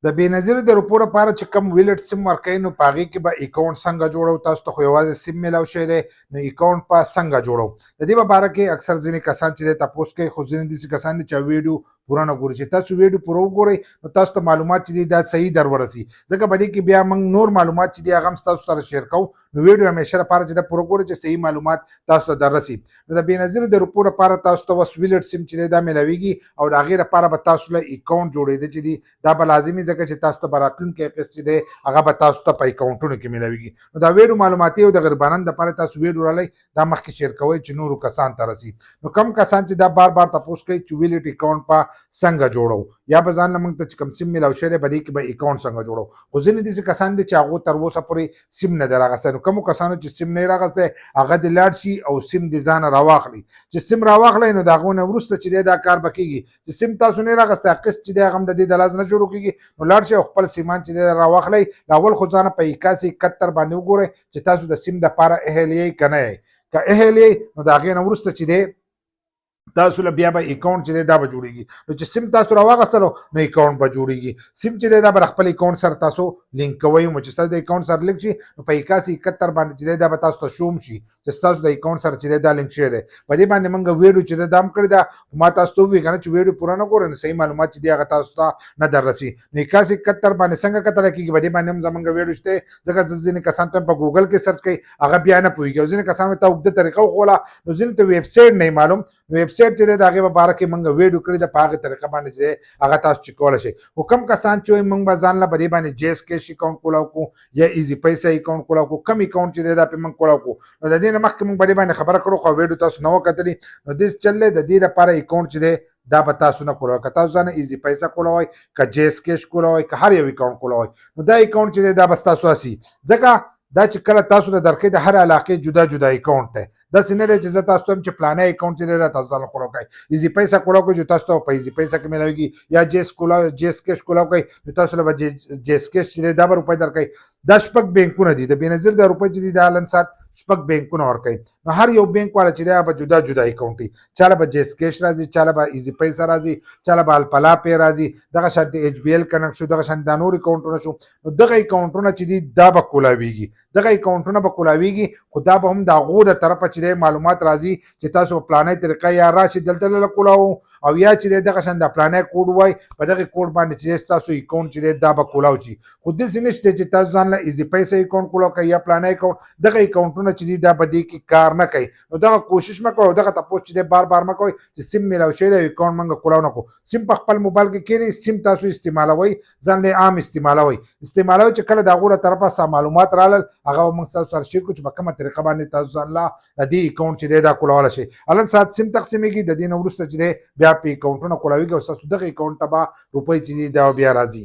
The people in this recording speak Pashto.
د بینظیر د روپو لپاره چې کوم ویلټ سیم ورکوي نو په هغې کې به اکاؤنٹ څنګه جوړو، تاسو ته خو یوازې سیم میلاو شوی دی، نو اکاؤنٹ په څنګه جوړو. د دې په باره کې اکثر ځینې کسان چې دی تپوس کوي، خو ځینې داسې کسان دي چې ویډیو پوره نه ګوري. چې تاسو ویډیو پوره وګورئ نو تاسو ته معلومات چې دي دا صحیح در ورسي، ځکه په دې کې بیا موږ نور معلومات چې دي هغه هم تاسو سره شیر کوو. نو ویډیو همیشه لپاره چې دا پوره ګورئ چې صحیح معلومات تاسو ته در رسي. نو د بینظیر د روپو لپاره تاسو ته اوس ویلټ سیم چې دی دا میلاویږي، او د هغې لپاره به تاسو له اکاؤنٹ جوړېده چې دي دا به لازمي، ځکه چې تاسو ته به راتلونکی اپس چې دی هغه به تاسو ته په اکاؤنټونو کې میلاویږي. نو دا ویډیو معلوماتي او د غریبانو دپاره تاسو ویډیو رالی دا مخکې شیر کوئ چې نورو کسان ته رسي. نو کم کسان چې دا بار بار تپوس کوي چې ویلټ اکاؤنٹ په څنګه جوړو، یا به ځان له موږ ته چې کوم سیم میلاو شوی دی په دې کې به اکاؤنٹ څنګه جوړو. خو ځینې داسې کسان دي چې هغو تر اوسه پورې سیم نه دی راغستی. نو کومو کسانو چې سیم نه یې راغستی هغه دې لاړ شي او سیم دې ځانه راواخلي. چې سیم راواخلی نو د هغو نه وروسته چې دی دا کار به کېږي چې سیم تاسو نه یې راغستی، قسط چې دی هغه هم د دې د لاس نه جوړ کېږي. نو لاړ شئ او خپل سیمان چې دی راواخلی. اول خو ځانه په 8171 باندې وګورئ چې تاسو د سیم دپاره اهل یې که نه یې. که اهل یې نو د هغې نه وروسته چې دی تاسو له بیا به اکاؤنٹ چې دی دا به جوړېږي. نو چې سیم تاسو راواغستلو نو اکاؤنٹ به جوړېږي. سیم چې دی دا به خپل اکاؤنٹ سره تاسو لینک کوئ. مو چې ستاسو د اکاؤنٹ سره لینک شي نو په 8171 باندې چې دی دا به تاسو ته شوم شي چې ستاسو د اکاؤنٹ سره چې دی دا لینک شوی دی. په دې باندې موږ ویډیو چې دی دا هم کړې ده، ما تاسو ته ووایي که نه چې ویډیو پوره نه ګورئ نو صحیح معلومات چې دی هغه تاسو ته نه در رسي. نو 8171 باندې څنګه کتلی کېږي، په دې باندې هم زموږ ویډیو شته، ځکه ځینې کسان ته په ګوګل کې سرچ کوي هغه بیا نه پوهېږي، او ځینې کسان ته اوږده طریقه وښوله، نو ځینې ته ویب سایټ نه معلوم. ویب سایټ چې دی د هغې په باره کې موږ ویډیو کړې ده، په هغې طریقه باندې چې دی هغه تاسو چې کولی شئ. خو کوم کسان چې وایي موږ به ځان له په دې باندې جیس کیش اکاؤنٹ کولاو کړو یا ایزی پیسہ اکاؤنٹ کولاو کړو، کم اکاؤنٹ چې دی دا پې موږ کولاو کړو. نو د دې نه مخکې موږ په دې باندې خبره کړو، خو ویډیو تاسو نه وه کتلي. نو دې چل دی د دې دپاره اکاؤنٹ چې دی دا به تاسو نه کولاوئ. که تاسو ځانه ایزی پیسہ کولاوئ، که جیس کیش کولاوئ، که هر یو اکاؤنٹ کولاوئ، نو دا اکاؤنٹ چې دی دا به ستاسو هسي. ځکه دا چې کله تاسو د درکې د هر علاقې جدا جدا اکاؤنٹ دی. داسې نه دی چې زه تاسو ته وایم چې فلانی اکاؤنٹ چې دی دا تاسو ځانه کولاو کوئ. ایزی پیسہ کولاو کوئ چې تاسو ته په ایزی پیسہ کې میلاویږي، یا جیس کیش کولاو کوئ چې تاسو له به جیس کیش چې دی دا به روپۍ درکوي. دا شپږ بینکونه دي. د بینظیر د روپۍ چې دي دا هلن سات شپږ بینکونه ورکوي. نو هر یو بینک والا چې دی هغه به جدا جدا اکاؤنٹ وي. چا له به جیس کیش راځي، چا له به ایزی پیسہ راځي، چا له به الپلا پې راځي، دغه شانتې ایچ بي ایل کنیکټ شو، دغه شانتې دا نور اکاؤنټونه شو. نو دغه اکاؤنټونه چې دي دا به کولاویږي، دغه اکاؤنټونه به کولاویږي. خو دا به هم د هغو د طرفه چې دی معلومات راځي چې تاسو په پلانی طریقه یا راشي دلته له کولاو، او یا چې دی دغه شان د پلانی کوډ وای په دغه کوډ باندې چې دی ستاسو اکاؤنٹ چې دی دا به کولاو شي. خو داسې نشته چې تاسو ځان له ایزی پیسہ اکاؤنٹ کولاو کوئ یا پلانی اکاؤنٹ، دغه اکاؤنټونه چې دي دا په دې کې کار نه کوي. نو دغه کوشش مه کوئ او دغه تپوس چې دی بار بار مه کوئ چې سیم میلاو شوی دی اکاؤنٹ موږ کولاو نه کړو. سیم په خپل موبایل کې کښېنئ، سیم تاسو استعمالوئ، ځان له عام استعمالوئ چې کله د هغو له طرفه څه معلومات رالل هغه به موږ ستاسو سره شیر کړو چې په کومه طریقه باندې تاسو ځان له د دې اکاؤنٹ چې دی دا کولاولی شئ. هلن ساعت سیم تقسیمېږي، د دې نه وروسته چې دی بیا په اکاؤنټونه کولاویږي او ستاسو دغه اکاؤنٹ ته به روپۍ چې دي دا بیا راځي.